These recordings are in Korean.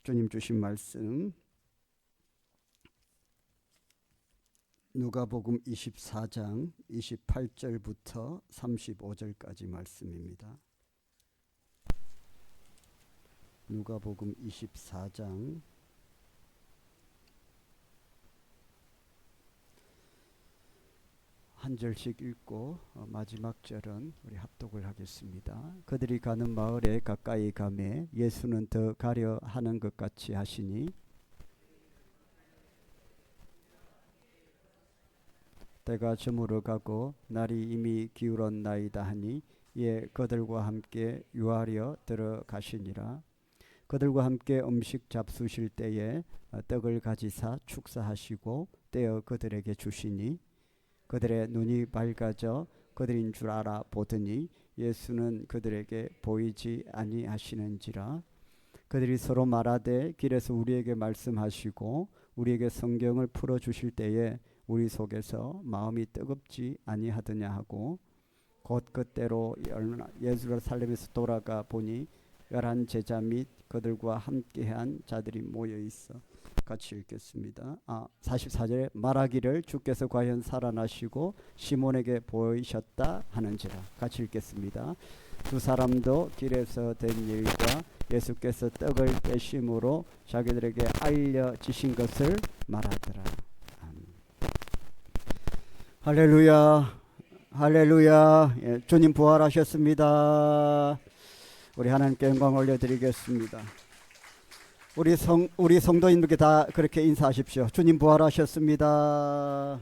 주님 주신 말씀 누가복음 24장 28절부터 35절까지 말씀입니다. 누가복음 24장 한 절씩 읽고 마지막 절은 우리 합독을 하겠습니다. 그들이 가는 마을에 가까이 가매 예수는 더 가려 하는 것 같이 하시니 때가 저물어 가고 날이 이미 기울었나이다 하니 이에 그들과 함께 유하려 들어가시니라. 그들과 함께 음식 잡수실 때에 떡을 가지사 축사하시고 떼어 그들에게 주시니 그들의 눈이 밝아져 그들인 줄 알아 보더니 예수는 그들에게 보이지 아니하시는지라. 그들이 서로 말하되 길에서 우리에게 말씀하시고 우리에게 성경을 풀어주실 때에 우리 속에서 마음이 뜨겁지 아니하더냐 하고 곧 그때로 예루살렘에서 돌아가 보니 11 제자 및 그들과 함께한 자들이 모여 있어. 같이 읽겠습니다. 44절에 말하기를 주께서 과연 살아나시고 시몬에게 보이셨다 하는지라. 같이 읽겠습니다. 두 사람도 길에서 된 일과 예수께서 떡을 떼심으로 자기들에게 알려지신 것을 말하더라. 아멘. 할렐루야, 할렐루야. 예, 주님 부활하셨습니다. 우리 하나님께 영광 올려드리겠습니다. 우리 성도님들께 다 그렇게 인사하십시오. 주님 부활하셨습니다.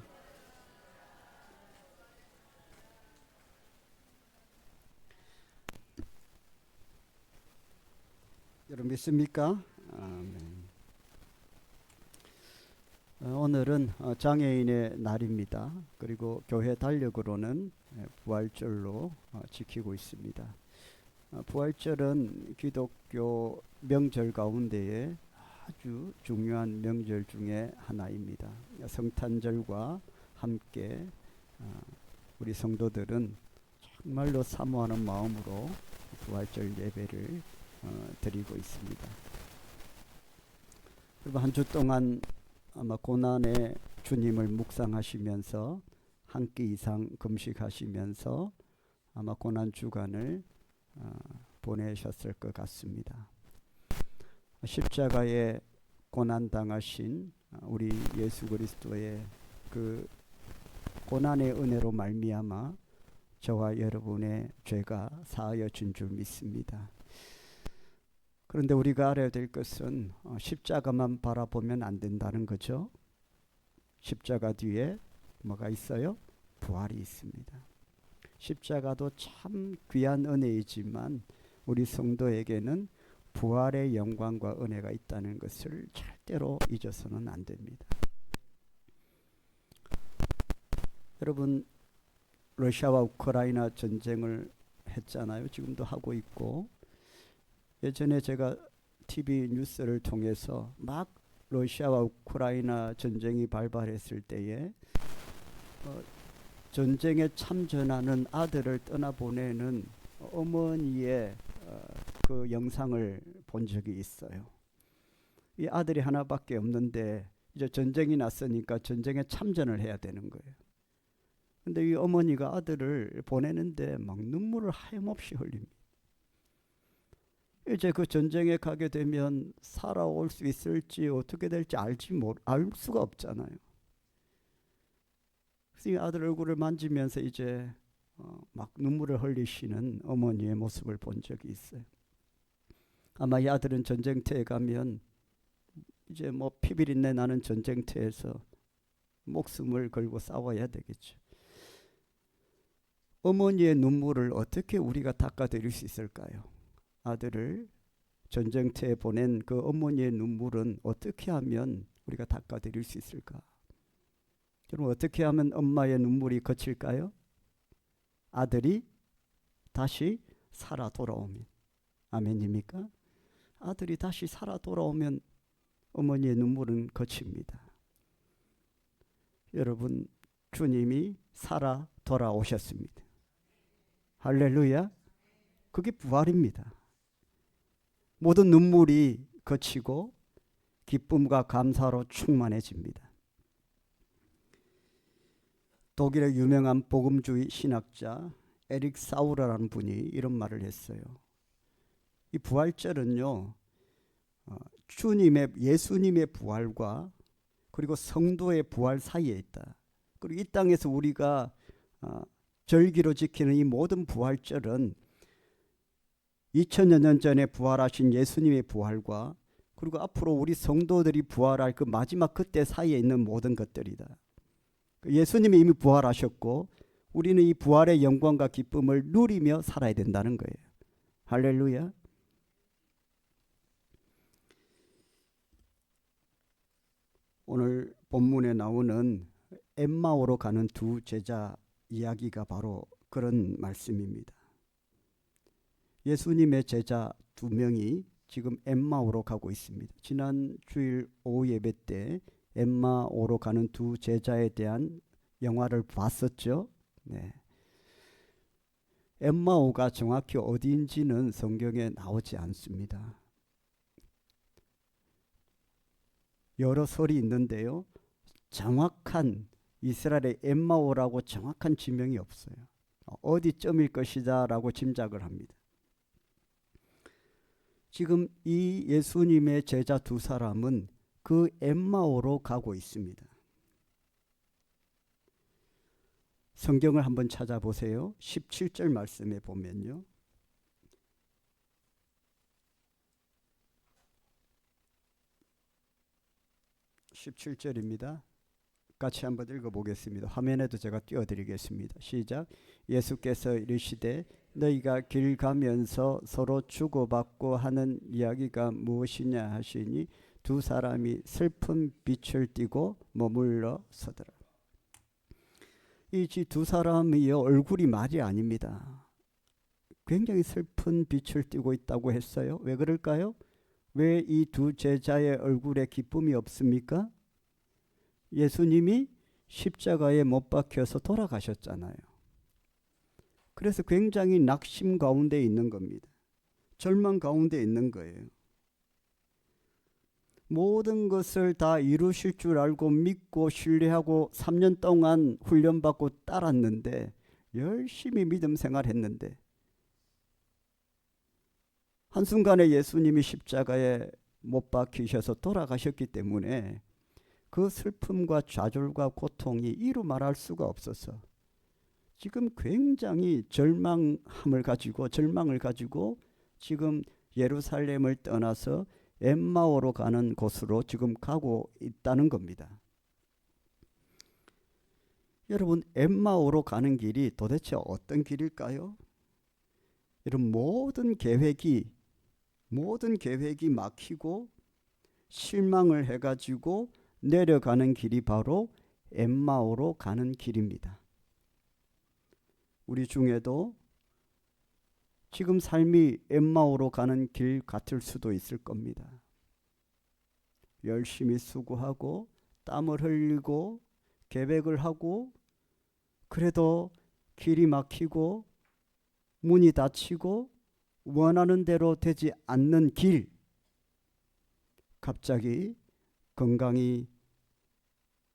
여러분 믿습니까? 아멘. 오늘은 장애인의 날입니다. 그리고 교회 달력으로는 부활절로 지키고 있습니다. 부활절은 기독교 명절 가운데에 아주 중요한 명절 중에 하나입니다. 성탄절과 함께 우리 성도들은 정말로 사모하는 마음으로 부활절 예배를 드리고 있습니다. 여러분 한 주 동안 아마 고난의 주님을 묵상하시면서 한 끼 이상 금식하시면서 아마 고난 주간을 보내셨을 것 같습니다. 십자가에 고난 당하신 우리 예수 그리스도의 그 고난의 은혜로 말미암아 저와 여러분의 죄가 사하여진 줄 믿습니다. 그런데 우리가 알아야 될 것은 십자가만 바라보면 안 된다는 거죠. 십자가 뒤에 뭐가 있어요? 부활이 있습니다. 십자가도 참 귀한 은혜이지만 우리 성도에게는 부활의 영광과 은혜가 있다는 것을 절대로 잊어서는 안 됩니다. 여러분 러시아와 우크라이나 전쟁을 했잖아요. 지금도 하고 있고 예전에 제가 TV 뉴스를 통해서 막 러시아와 우크라이나 전쟁이 발발했을 때에 전쟁에 참전하는 아들을 떠나보내는 어머니의 그 영상을 본 적이 있어요. 이 아들이 하나밖에 없는데 이제 전쟁이 났으니까 전쟁에 참전을 해야 되는 거예요. 근데 이 어머니가 아들을 보내는데 막 눈물을 하염없이 흘립니다. 이제 그 전쟁에 가게 되면 살아올 수 있을지 어떻게 될지 알 수가 없잖아요. 그래서 이 아들 얼굴을 만지면서 이제 막 눈물을 흘리시는 어머니의 모습을 본 적이 있어요. 아마 이 아들은 전쟁터에 가면 이제 뭐 피비린내 나는 전쟁터에서 목숨을 걸고 싸워야 되겠죠. 어머니의 눈물을 어떻게 우리가 닦아드릴 수 있을까요? 아들을 전쟁터에 보낸 그 어머니의 눈물은 어떻게 하면 우리가 닦아드릴 수 있을까? 여러분 어떻게 하면 엄마의 눈물이 그칠까요? 아들이 다시 살아 돌아오면. 아멘입니까? 아들이 다시 살아 돌아오면 어머니의 눈물은 그칩니다. 여러분 주님이 살아 돌아오셨습니다. 할렐루야. 그게 부활입니다. 모든 눈물이 그치고 기쁨과 감사로 충만해집니다. 독일의 유명한 복음주의 신학자 에릭 사우르라는 분이 이런 말을 했어요. 이 부활절은요, 예수님의 부활과 그리고 성도의 부활 사이에 있다. 그리고 이 땅에서 우리가 절기로 지키는 이 모든 부활절은 2000여 년 전에 부활하신 예수님의 부활과 그리고 앞으로 우리 성도들이 부활할 그 마지막 그때 사이에 있는 모든 것들이다. 예수님이 이미 부활하셨고 우리는 이 부활의 영광과 기쁨을 누리며 살아야 된다는 거예요. 할렐루야. 오늘 본문에 나오는 엠마오로 가는 두 제자 이야기가 바로 그런 말씀입니다. 예수님의 제자 두 명이 지금 엠마오로 가고 있습니다. 지난 주일 오후 예배 때 엠마오로 가는 두 제자에 대한 영화를 봤었죠. 네. 엠마오가 정확히 어디인지는 성경에 나오지 않습니다. 여러 설이 있는데요. 정확한 이스라엘의 엠마오라고 정확한 지명이 없어요. 어디쯤일 것이다 라고 짐작을 합니다. 지금 이 예수님의 제자 두 사람은 그 엠마오로 가고 있습니다. 성경을 한번 찾아보세요. 17절 말씀에 보면요. 17절입니다. 같이 한번 읽어보겠습니다. 화면에도 제가 띄워드리겠습니다. 시작. 예수께서 이르시되 너희가 길 가면서 서로 주고받고 하는 이야기가 무엇이냐 하시니 두 사람이 슬픈 빛을 띠고 머물러 서더라. 이 두 사람의 얼굴이 말이 아닙니다. 굉장히 슬픈 빛을 띠고 있다고 했어요. 왜 그럴까요? 왜 이 두 제자의 얼굴에 기쁨이 없습니까? 예수님이 십자가에 못 박혀서 돌아가셨잖아요. 그래서 굉장히 낙심 가운데 있는 겁니다. 절망 가운데 있는 거예요. 모든 것을 다 이루실 줄 알고 믿고 신뢰하고 3년 동안 훈련받고 따랐는데 열심히 믿음 생활했는데 한순간에 예수님이 십자가에 못 박히셔서 돌아가셨기 때문에 그 슬픔과 좌절과 고통이 이루 말할 수가 없어서 지금 굉장히 절망을 가지고 지금 예루살렘을 떠나서 엠마오로 가는 곳으로 지금 가고 있다는 겁니다. 여러분, 엠마오로 가는 길이 도대체 어떤 길일까요? 이런 모든 계획이 막히고 실망을 해가지고 내려가는 길이 바로 엠마오로 가는 길입니다. 우리 중에도 지금 삶이 엠마오로 가는 길 같을 수도 있을 겁니다. 열심히 수고하고 땀을 흘리고 계획을 하고 그래도 길이 막히고 문이 닫히고 원하는 대로 되지 않는 길. 갑자기 건강이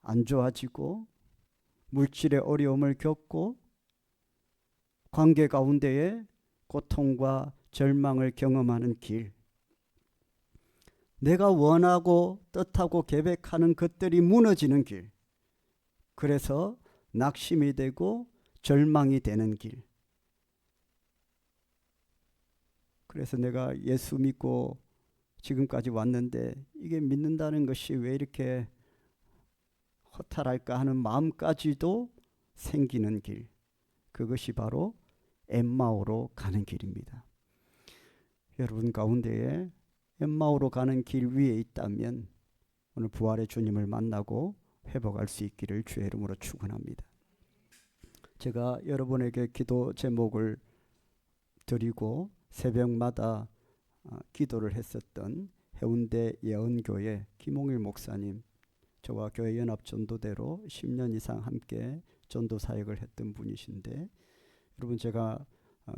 안 좋아지고 물질의 어려움을 겪고 관계 가운데에 고통과 절망을 경험하는 길. 내가 원하고 뜻하고 계획하는 것들이 무너지는 길. 그래서 낙심이 되고 절망이 되는 길. 그래서 내가 예수 믿고 지금까지 왔는데 이게 믿는다는 것이 왜 이렇게 허탈할까 하는 마음까지도 생기는 길. 그것이 바로 엠마오로 가는 길입니다. 여러분 가운데에 엠마오로 가는 길 위에 있다면 오늘 부활의 주님을 만나고 회복할 수 있기를 주의 이름으로 축원합니다. 제가 여러분에게 기도 제목을 드리고 새벽마다 기도를 했었던 해운대 예언교회 김홍일 목사님, 저와 교회 연합 전도대로 10년 이상 함께 전도 사역을 했던 분이신데, 여러분 제가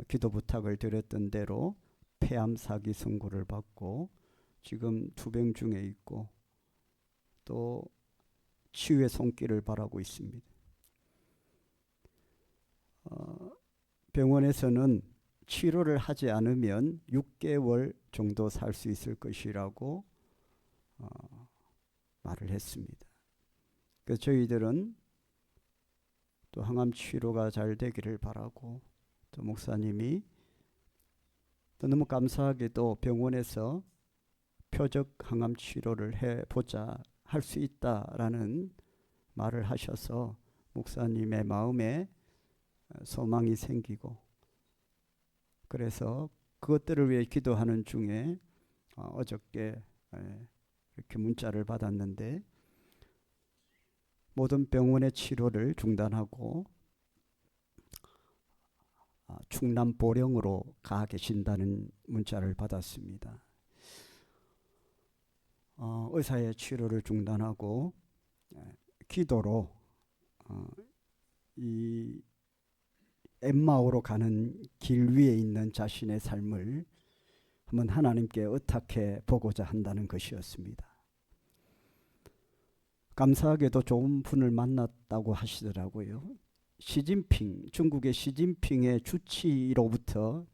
기도 부탁을 드렸던 대로 폐암 사기 선고를 받고 지금 투병 중에 있고 또 치유의 손길을 바라고 있습니다. 병원에서는 치료를 하지 않으면 6개월 정도 살 수 있을 것이라고 말을 했습니다. 그래서 저희들은 또 항암 치료가 잘 되기를 바라고, 또 목사님이 또 너무 감사하게도 병원에서 표적 항암 치료를 해보자, 할 수 있다라는 말을 하셔서 목사님의 마음에 소망이 생기고, 그래서 그것들을 위해 기도하는 중에 어저께 이렇게 문자를 받았는데, 모든 병원의 치료를 중단하고 충남 보령으로 가 계신다는 문자를 받았습니다. 의사의 치료를 중단하고 기도로 이 엠마오로 가는 길 위에 있는 자신의 삶을 한번 하나님께 의탁해 보고자 한다는 것이었습니다. 감사하게도 좋은 분을 만났다고 하시더라고요. 시진핑, 중국의 시진핑의 주치로부터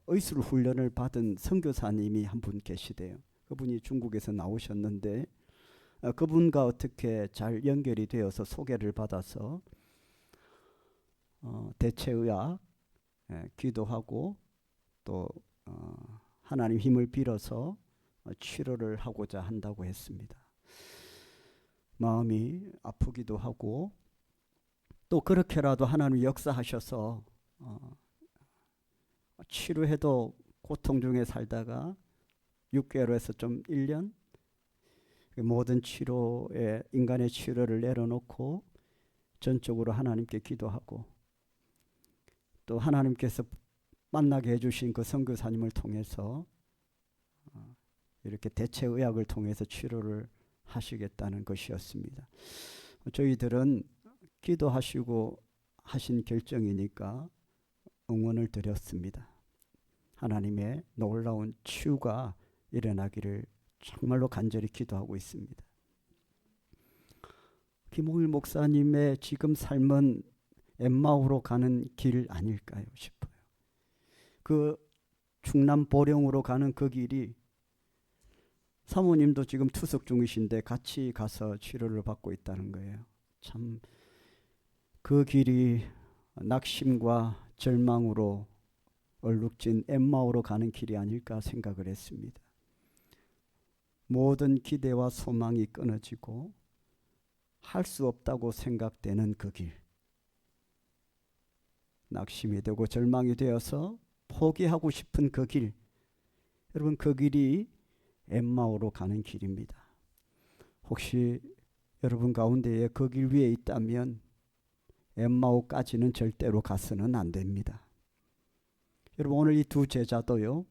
의술 훈련을 받은 선교사님이 한 분 계시대요. 그분이 중국에서 나오셨는데 그분과 어떻게 잘 연결이 되어서 소개를 받아서 대체의학 기도하고 또 하나님 힘을 빌어서 치료를 하고자 한다고 했습니다. 마음이 아프기도 하고, 또 그렇게라도 하나님 역사하셔서 치료해도 고통 중에 살다가 6개월에서 좀 1년 모든 치료에 인간의 치료를 내려놓고 전적으로 하나님께 기도하고, 또 하나님께서 만나게 해주신 그 선교사님을 통해서 이렇게 대체의학을 통해서 치료를 하시겠다는 것이었습니다. 저희들은 기도하시고 하신 결정이니까 응원을 드렸습니다. 하나님의 놀라운 치유가 일어나기를 정말로 간절히 기도하고 있습니다. 김홍일 목사님의 지금 삶은 엠마오로 가는 길 아닐까요 싶어요. 그 충남 보령으로 가는 그 길이, 사모님도 지금 투숙 중이신데 같이 가서 치료를 받고 있다는 거예요. 참 그 길이 낙심과 절망으로 얼룩진 엠마오로 가는 길이 아닐까 생각을 했습니다. 모든 기대와 소망이 끊어지고 할 수 없다고 생각되는 그 길, 낙심이 되고 절망이 되어서 포기하고 싶은 그 길, 여러분 그 길이 엠마오로 가는 길입니다. 혹시 여러분 가운데에 그 길 위에 있다면 엠마오까지는 절대로 가서는 안 됩니다. 여러분 오늘 이 두 제자도요,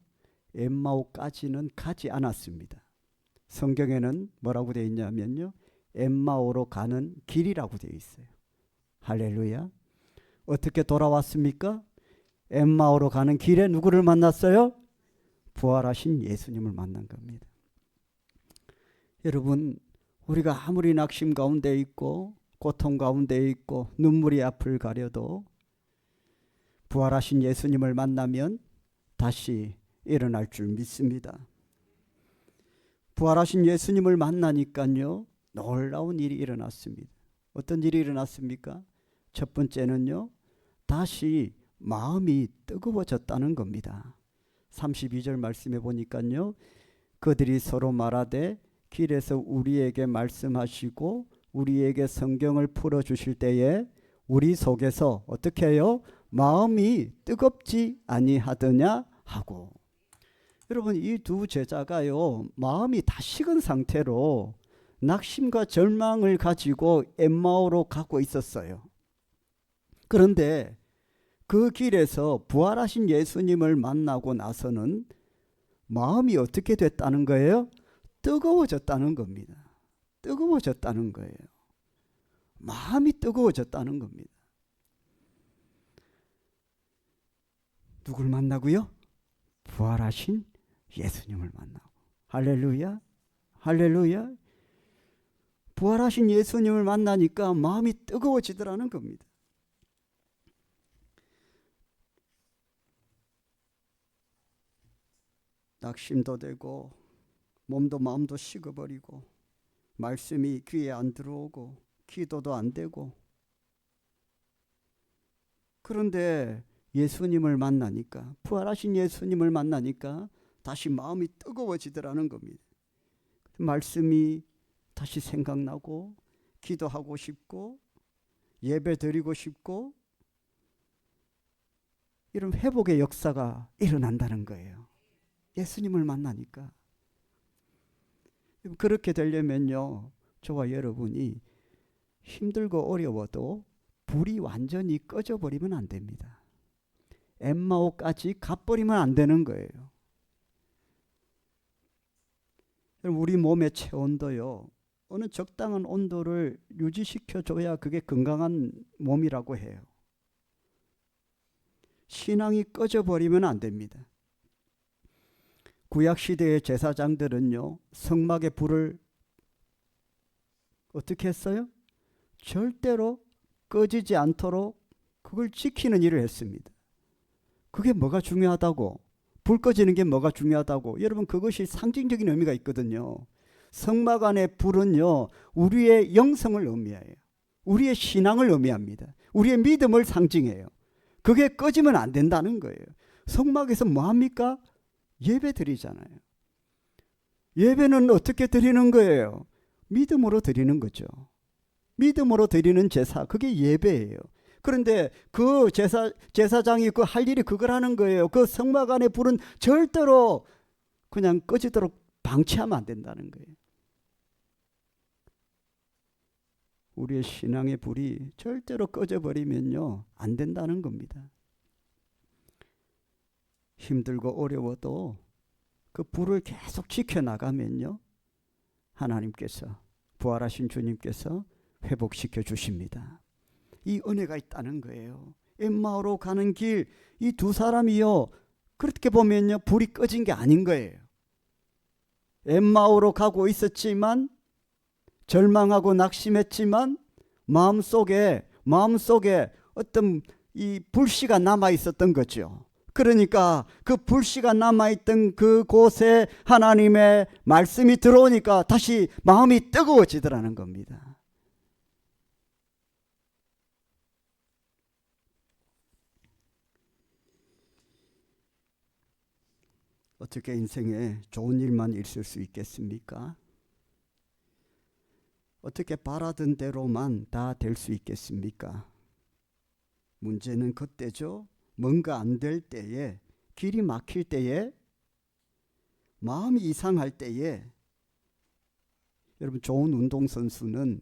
엠마오까지는 가지 않았습니다. 성경에는 뭐라고 되어 있냐면요, 엠마오로 가는 길이라고 되어 있어요. 할렐루야. 어떻게 돌아왔습니까? 엠마오로 가는 길에 누구를 만났어요? 부활하신 예수님을 만난 겁니다. 여러분, 우리가 아무리 낙심 가운데 있고 고통 가운데 있고 눈물이 앞을 가려도 부활하신 예수님을 만나면 다시 일어날 줄 믿습니다. 부활하신 예수님을 만나니까요, 놀라운 일이 일어났습니다. 어떤 일이 일어났습니까? 첫 번째는요, 다시 마음이 뜨거워졌다는 겁니다. 32절 말씀해 보니까요, 그들이 서로 말하되 길에서 우리에게 말씀하시고 우리에게 성경을 풀어주실 때에 우리 속에서 어떻게 해요? 마음이 뜨겁지 아니하더냐 하고. 여러분 이 두 제자가요, 마음이 다 식은 상태로 낙심과 절망을 가지고 엠마오로 가고 있었어요. 그런데 그 길에서 부활하신 예수님을 만나고 나서는 마음이 어떻게 됐다는 거예요? 뜨거워졌다는 겁니다. 뜨거워졌다는 거예요. 마음이 뜨거워졌다는 겁니다. 누굴 만나고요? 부활하신 예수님을 만나고. 할렐루야. 할렐루야. 부활하신 예수님을 만나니까 마음이 뜨거워지더라는 겁니다. 낙심도 되고 몸도 마음도 식어버리고 말씀이 귀에 안 들어오고 기도도 안 되고, 그런데 예수님을 만나니까, 부활하신 예수님을 만나니까 다시 마음이 뜨거워지더라는 겁니다. 말씀이 다시 생각나고 기도하고 싶고 예배 드리고 싶고, 이런 회복의 역사가 일어난다는 거예요. 예수님을 만나니까. 그렇게 되려면요, 저와 여러분이 힘들고 어려워도 불이 완전히 꺼져버리면 안 됩니다. 엠마오까지 가버리면 안 되는 거예요. 우리 몸의 체온도요, 어느 적당한 온도를 유지시켜줘야 그게 건강한 몸이라고 해요. 신앙이 꺼져버리면 안 됩니다. 구약시대의 제사장들은요, 성막의 불을 어떻게 했어요? 절대로 꺼지지 않도록 그걸 지키는 일을 했습니다. 그게 뭐가 중요하다고? 불 꺼지는 게 뭐가 중요하다고? 여러분, 그것이 상징적인 의미가 있거든요. 성막 안의 불은요, 우리의 영성을 의미해요. 우리의 신앙을 의미합니다. 우리의 믿음을 상징해요. 그게 꺼지면 안 된다는 거예요. 성막에서 뭐 합니까? 예배 드리잖아요. 예배는 어떻게 드리는 거예요? 믿음으로 드리는 거죠. 믿음으로 드리는 제사, 그게 예배예요. 그런데 그 제사장이 그 할 일이 그걸 하는 거예요. 그 성막 안의 불은 절대로 그냥 꺼지도록 방치하면 안 된다는 거예요. 우리의 신앙의 불이 절대로 꺼져버리면요, 안 된다는 겁니다. 힘들고 어려워도 그 불을 계속 지켜나가면요, 하나님께서, 부활하신 주님께서 회복시켜 주십니다. 이 은혜가 있다는 거예요. 엠마오로 가는 길, 이 두 사람이요, 그렇게 보면요, 불이 꺼진 게 아닌 거예요. 엠마오로 가고 있었지만, 절망하고 낙심했지만, 마음속에 어떤 이 불씨가 남아 있었던 거죠. 그러니까 그 불씨가 남아있던 그곳에 하나님의 말씀이 들어오니까 다시 마음이 뜨거워지더라는 겁니다. 어떻게 인생에 좋은 일만 있을 수 있겠습니까? 어떻게 바라던 대로만 다 될 수 있겠습니까? 문제는 그때죠. 뭔가 안 될 때에, 길이 막힐 때에, 마음이 이상할 때에. 여러분, 좋은 운동선수는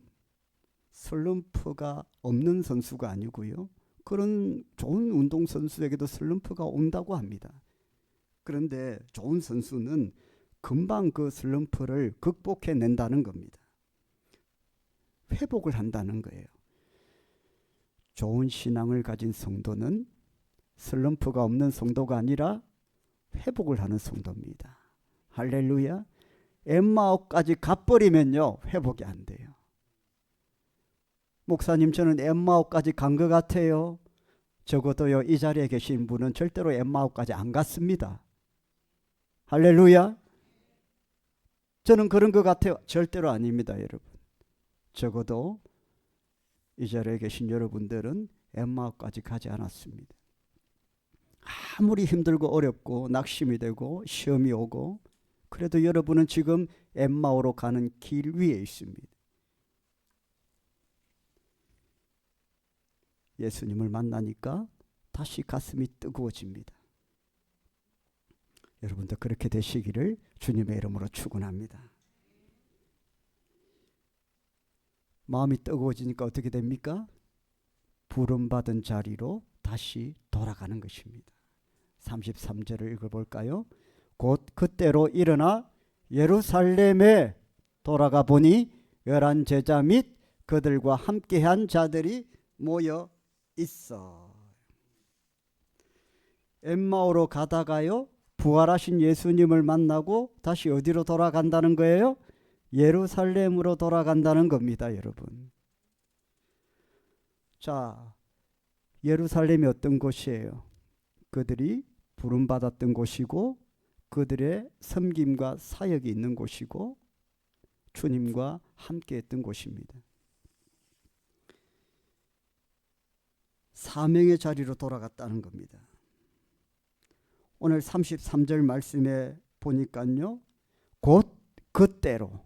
슬럼프가 없는 선수가 아니고요, 그런 좋은 운동선수에게도 슬럼프가 온다고 합니다. 그런데 좋은 선수는 금방 그 슬럼프를 극복해낸다는 겁니다. 회복을 한다는 거예요. 좋은 신앙을 가진 성도는 슬럼프가 없는 성도가 아니라 회복을 하는 성도입니다. 할렐루야. 엠마오까지 가버리면요, 회복이 안 돼요. 목사님, 저는 엠마오까지 간 것 같아요. 적어도요, 이 자리에 계신 분은 절대로 엠마오까지 안 갔습니다. 할렐루야. 저는 그런 것 같아요. 절대로 아닙니다, 여러분. 적어도 이 자리에 계신 여러분들은 엠마오까지 가지 않았습니다. 아무리 힘들고 어렵고 낙심이 되고 시험이 오고, 그래도 여러분은 지금 엠마오로 가는 길 위에 있습니다. 예수님을 만나니까 다시 가슴이 뜨거워집니다. 여러분도 그렇게 되시기를 주님의 이름으로 축원합니다. 마음이 뜨거워지니까 어떻게 됩니까? 부름받은 자리로 다시 돌아가는 것입니다. 33절을 읽어볼까요? 곧 그때로 일어나 예루살렘에 돌아가 보니 11 제자 및 그들과 함께한 자들이 모여 있어. 엠마오로 가다가요, 부활하신 예수님을 만나고 다시 어디로 돌아간다는 거예요? 예루살렘으로 돌아간다는 겁니다, 여러분. 자, 예루살렘이 어떤 곳이에요? 그들이 부름받았던 곳이고 그들의 섬김과 사역이 있는 곳이고 주님과 함께 했던 곳입니다. 사명의 자리로 돌아갔다는 겁니다. 오늘 33절 말씀에 보니까요, 곧 그때로,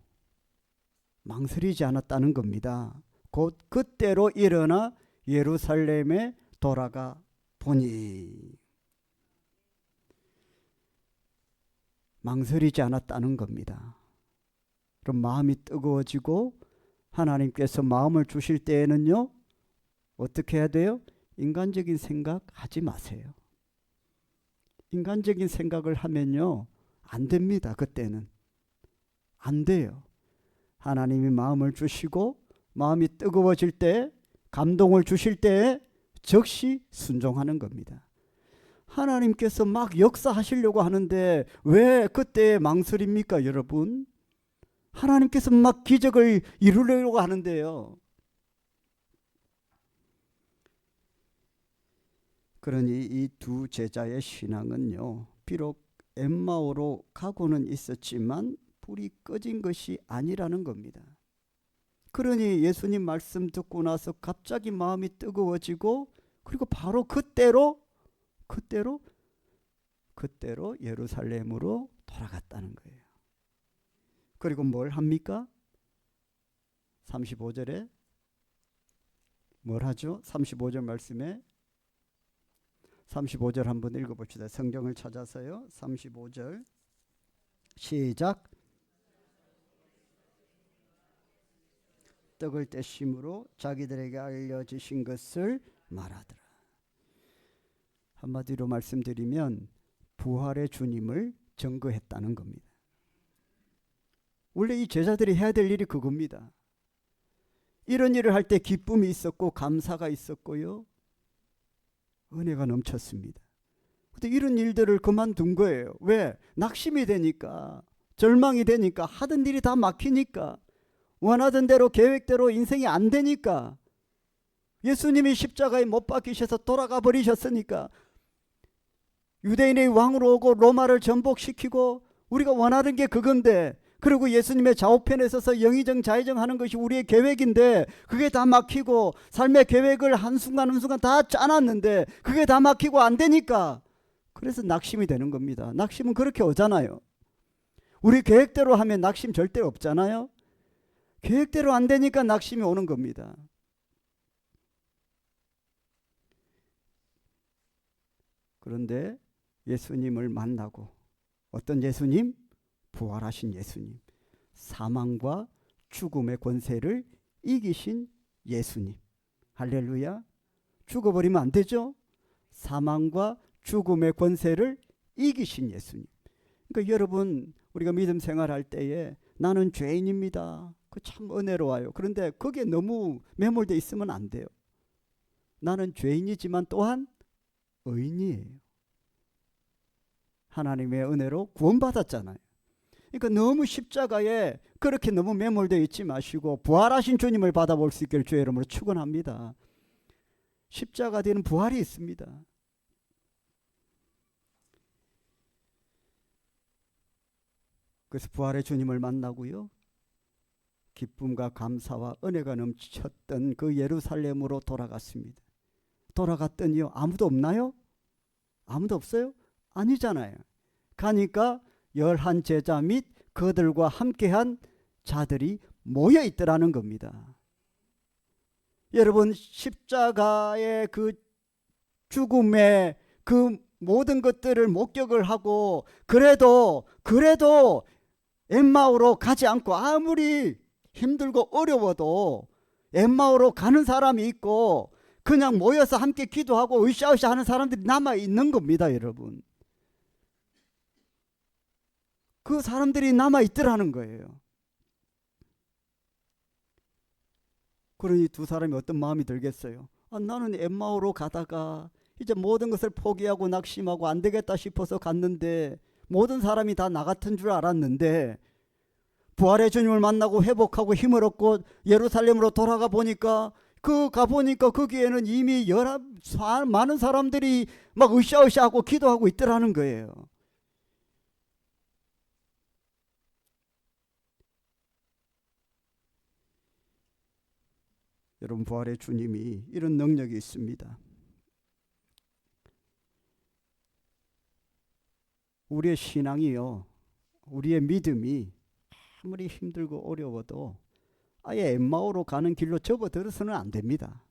망설이지 않았다는 겁니다. 곧 그때로 일어나 예루살렘에 돌아가 보니, 망설이지 않았다는 겁니다. 그럼 마음이 뜨거워지고 하나님께서 마음을 주실 때에는요, 어떻게 해야 돼요? 인간적인 생각 하지 마세요. 인간적인 생각을 하면요, 안 됩니다. 그때는 안 돼요. 하나님이 마음을 주시고 마음이 뜨거워질 때, 감동을 주실 때에 즉시 순종하는 겁니다. 하나님께서 막 역사하시려고 하는데 왜 그때 망설입니까, 여러분? 하나님께서 막 기적을 이루려고 하는데요. 그러니 이 두 제자의 신앙은요, 비록 엠마오로 가고는 있었지만 불이 꺼진 것이 아니라는 겁니다. 그러니 예수님 말씀 듣고 나서 갑자기 마음이 뜨거워지고, 그리고 바로 그때로 예루살렘으로 돌아갔다는 거예요. 그리고 뭘 합니까? 35절에 뭘 하죠? 35절 말씀에 35절 한번 읽어봅시다. 성경을 찾아서요. 35절 시작. 떡을 떼심으로 자기들에게 알려주신 것을 말하더라. 한마디로 말씀드리면 부활의 주님을 증거했다는 겁니다. 원래 이 제자들이 해야 될 일이 그겁니다. 이런 일을 할 때 기쁨이 있었고 감사가 있었고요, 은혜가 넘쳤습니다. 근데 이런 일들을 그만둔 거예요. 왜? 낙심이 되니까, 절망이 되니까, 하던 일이 다 막히니까, 원하던 대로 계획대로 인생이 안 되니까, 예수님이 십자가에 못 박히셔서 돌아가 버리셨으니까, 유대인의 왕으로 오고 로마를 전복시키고 우리가 원하는 게 그건데, 그리고 예수님의 좌우편에 서서 영의정 좌의정 하는 것이 우리의 계획인데 그게 다 막히고, 삶의 계획을 한순간 한순간 다 짜놨는데 그게 다 막히고 안 되니까, 그래서 낙심이 되는 겁니다. 낙심은 그렇게 오잖아요. 우리 계획대로 하면 낙심 절대 없잖아요. 계획대로 안 되니까 낙심이 오는 겁니다. 그런데 예수님을 만나고, 어떤 예수님? 부활하신 예수님, 사망과 죽음의 권세를 이기신 예수님. 할렐루야. 죽어버리면 안 되죠. 사망과 죽음의 권세를 이기신 예수님. 그러니까 여러분, 우리가 믿음 생활할 때에 나는 죄인입니다, 그 참 은혜로워요. 그런데 거기에 너무 매몰되어 있으면 안 돼요. 나는 죄인이지만 또한 의인이에요. 하나님의 은혜로 구원받았잖아요. 그러니까 너무 십자가에 그렇게 너무 매몰되어 있지 마시고 부활하신 주님을 받아볼 수 있기를 주의 이름으로 축원합니다. 십자가 되는 부활이 있습니다. 그래서 부활의 주님을 만나고요, 기쁨과 감사와 은혜가 넘쳤던 그 예루살렘으로 돌아갔습니다. 돌아갔더니요, 아무도 없나요? 아무도 없어요? 아니잖아요. 가니까 11 제자 및 그들과 함께한 자들이 모여 있더라는 겁니다. 여러분, 십자가의 그 죽음의 그 모든 것들을 목격을 하고 그래도 엠마오로 가지 않고, 아무리 힘들고 어려워도 엠마오로 가는 사람이 있고 그냥 모여서 함께 기도하고 으쌰으쌰 하는 사람들이 남아 있는 겁니다, 여러분. 그 사람들이 남아 있더라는 거예요. 그러니 두 사람이 어떤 마음이 들겠어요? 나는 엠마오로 가다가 이제 모든 것을 포기하고 낙심하고 안 되겠다 싶어서 갔는데, 모든 사람이 다 나 같은 줄 알았는데 부활의 주님을 만나고 회복하고 힘을 얻고 예루살렘으로 돌아가 보니까 가보니까 거기에는 이미 많은 사람들이 막 으쌰으쌰하고 기도하고 있더라는 거예요. 여러분, 부활의 주님이 이런 능력이 있습니다. 우리의 신앙이요, 우리의 믿음이 아무리 힘들고 어려워도 아예 엠마오로 가는 길로 접어들어서는 안 됩니다.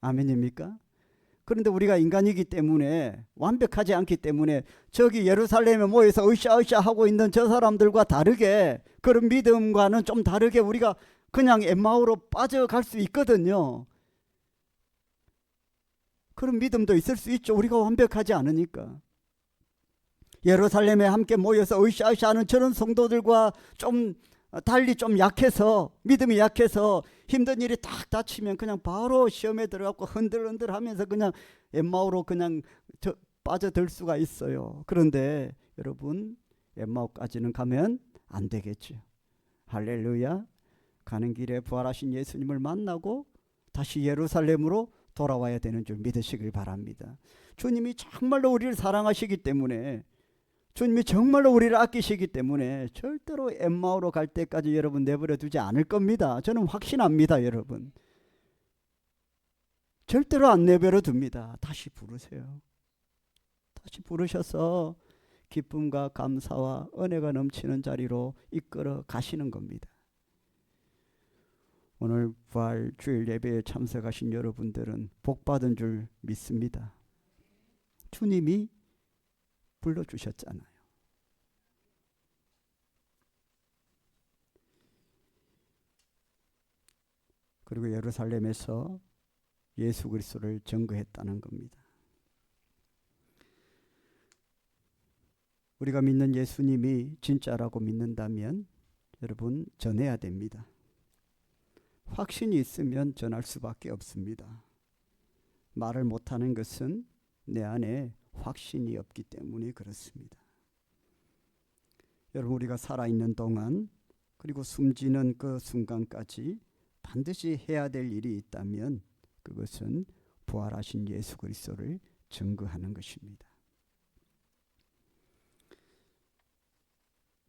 아멘입니까? 그런데 우리가 인간이기 때문에, 완벽하지 않기 때문에 저기 예루살렘에 모여서 으쌰으쌰 하고 있는 저 사람들과 다르게, 그런 믿음과는 좀 다르게 우리가 그냥 엠마오로 빠져갈 수 있거든요. 그런 믿음도 있을 수 있죠. 우리가 완벽하지 않으니까. 예루살렘에 함께 모여서 으쌰으쌰 하는 저런 성도들과 좀 달리 좀 약해서, 믿음이 약해서 힘든 일이 딱 닥치면 그냥 바로 시험에 들어가고 흔들흔들 하면서 그냥 엠마오로 그냥 빠져들 수가 있어요. 그런데 여러분, 엠마오까지는 가면 안 되겠죠. 할렐루야. 가는 길에 부활하신 예수님을 만나고 다시 예루살렘으로 돌아와야 되는 줄 믿으시길 바랍니다. 주님이 정말로 우리를 사랑하시기 때문에, 주님이 정말로 우리를 아끼시기 때문에 절대로 엠마오로 갈 때까지 여러분 내버려 두지 않을 겁니다. 저는 확신합니다. 여러분, 절대로 안 내버려 둡니다. 다시 부르세요. 다시 부르셔서 기쁨과 감사와 은혜가 넘치는 자리로 이끌어 가시는 겁니다. 오늘 부활 주일 예배에 참석하신 여러분들은 복 받은 줄 믿습니다. 주님이 불러주셨잖아요. 그리고 예루살렘에서 예수 그리스도를 증거했다는 겁니다. 우리가 믿는 예수님이 진짜라고 믿는다면 여러분, 전해야 됩니다. 확신이 있으면 전할 수밖에 없습니다. 말을 못하는 것은 내 안에 확신이 없기 때문에 그렇습니다. 여러분, 우리가 살아있는 동안, 그리고 숨지는 그 순간까지 반드시 해야 될 일이 있다면 그것은 부활하신 예수 그리스도를 증거하는 것입니다.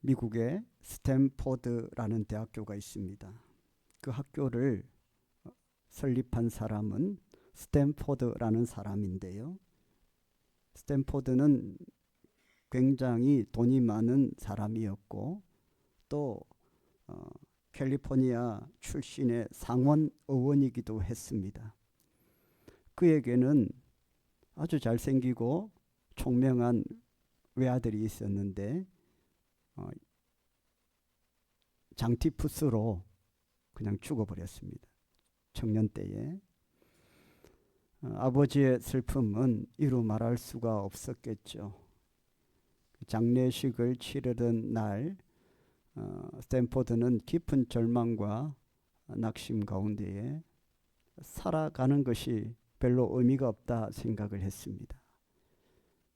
미국에 스탠포드라는 대학교가 있습니다. 그 학교를 설립한 사람은 스탠포드라는 사람인데요. 스탠포드는 굉장히 돈이 많은 사람이었고, 또 캘리포니아 출신의 상원 의원이기도 했습니다. 그에게는 아주 잘생기고 총명한 외아들이 있었는데 장티푸스로 그냥 죽어버렸습니다. 청년 때에. 아버지의 슬픔은 이루 말할 수가 없었겠죠. 장례식을 치르던 날 스탠포드는 깊은 절망과 낙심 가운데에 살아가는 것이 별로 의미가 없다 생각을 했습니다.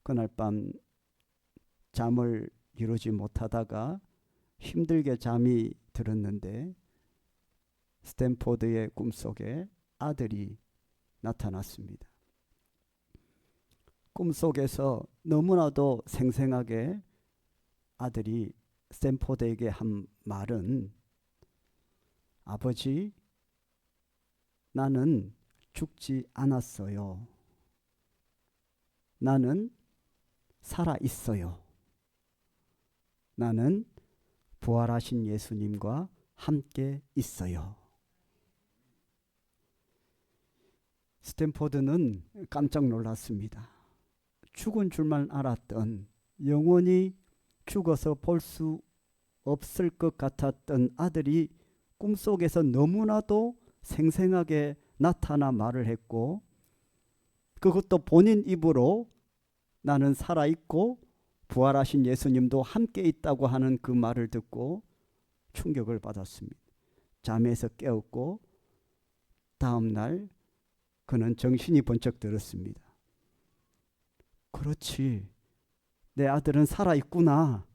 그날 밤 잠을 이루지 못하다가 힘들게 잠이 들었는데 스탠포드의 꿈속에 아들이 나타났습니다. 꿈속에서 너무나도 생생하게 아들이 스탠포드에게 한 말은, 아버지, 나는 죽지 않았어요. 나는 살아 있어요. 나는 부활하신 예수님과 함께 있어요. 스탠포드는 깜짝 놀랐습니다. 죽은 줄만 알았던, 영원히 죽어서 볼 수 없을 것 같았던 아들이 꿈속에서 너무나도 생생하게 나타나 말을 했고, 그것도 본인 입으로 나는 살아있고 부활하신 예수님도 함께 있다고 하는 그 말을 듣고 충격을 받았습니다. 잠에서 깨었고 다음 날 그는 정신이 번쩍 들었습니다. 그렇지, 내 아들은 살아있구나.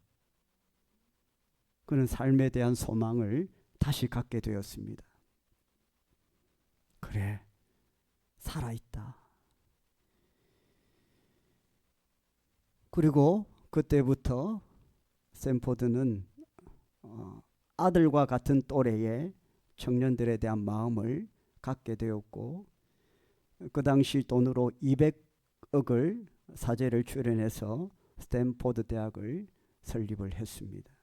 그런 삶에 대한 소망을 다시 갖게 되었습니다. 그래, 살아있다. 그리고 그때부터 샌포드는 아들과 같은 또래의 청년들에 대한 마음을 갖게 되었고, 그 당시 돈으로 200억을 사재를 출연해서 스탠포드 대학을 설립을 했습니다.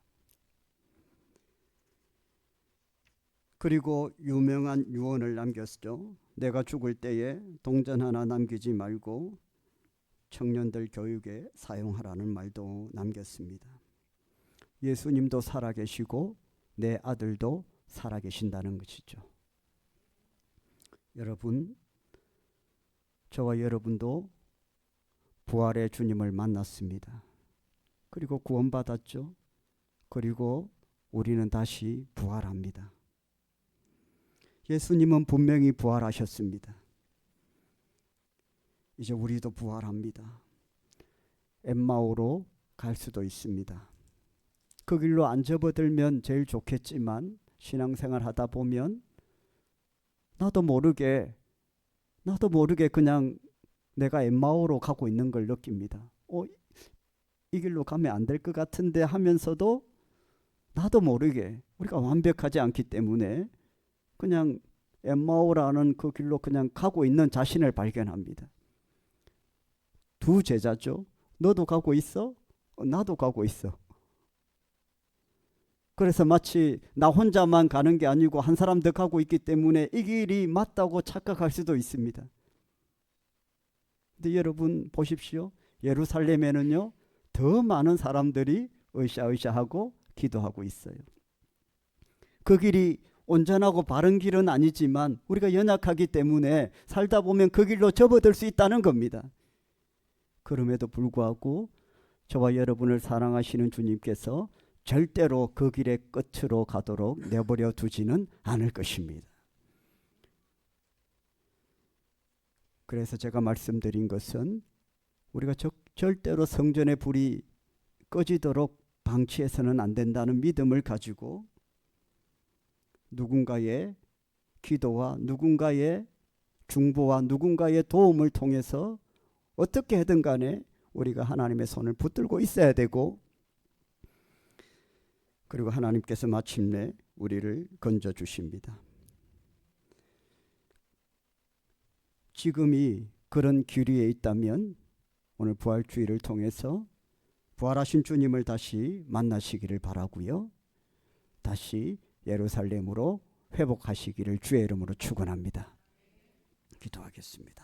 그리고 유명한 유언을 남겼죠. 내가 죽을 때에 동전 하나 남기지 말고 청년들 교육에 사용하라는 말도 남겼습니다. 예수님도 살아계시고 내 아들도 살아계신다는 것이죠. 여러분, 저와 여러분도 부활의 주님을 만났습니다. 그리고 구원받았죠. 그리고 우리는 다시 부활합니다. 예수님은 분명히 부활하셨습니다. 이제 우리도 부활합니다. 엠마오로 갈 수도 있습니다. 그 길로 안 접어들면 제일 좋겠지만 신앙생활 하다 보면 나도 모르게 그냥 내가 엠마오로 가고 있는 걸 느낍니다. 이 길로 가면 안 될 것 같은데 하면서도 나도 모르게 우리가 완벽하지 않기 때문에 그냥 엠마오라는 그 길로 그냥 가고 있는 자신을 발견합니다. 두 제자죠. 너도 가고 있어? 나도 가고 있어. 그래서 마치 나 혼자만 가는 게 아니고 한 사람 더 가고 있기 때문에 이 길이 맞다고 착각할 수도 있습니다. 근데 여러분 보십시오. 예루살렘에는요, 더 많은 사람들이 으쌰으쌰하고 기도하고 있어요. 그 길이 온전하고 바른 길은 아니지만 우리가 연약하기 때문에 살다 보면 그 길로 접어들 수 있다는 겁니다. 그럼에도 불구하고 저와 여러분을 사랑하시는 주님께서 절대로 그 길의 끝으로 가도록 내버려 두지는 않을 것입니다. 그래서 제가 말씀드린 것은 우리가 절대로 성전의 불이 꺼지도록 방치해서는 안 된다는 믿음을 가지고 누군가의 기도와 누군가의 중보와 누군가의 도움을 통해서 어떻게 하든 간에 우리가 하나님의 손을 붙들고 있어야 되고, 그리고 하나님께서 마침내 우리를 건져주십니다. 지금이 그런 기류에 있다면 오늘 부활주의를 통해서 부활하신 주님을 다시 만나시기를 바라고요. 다시 예루살렘으로 회복하시기를 주의 이름으로 축원합니다. 기도하겠습니다.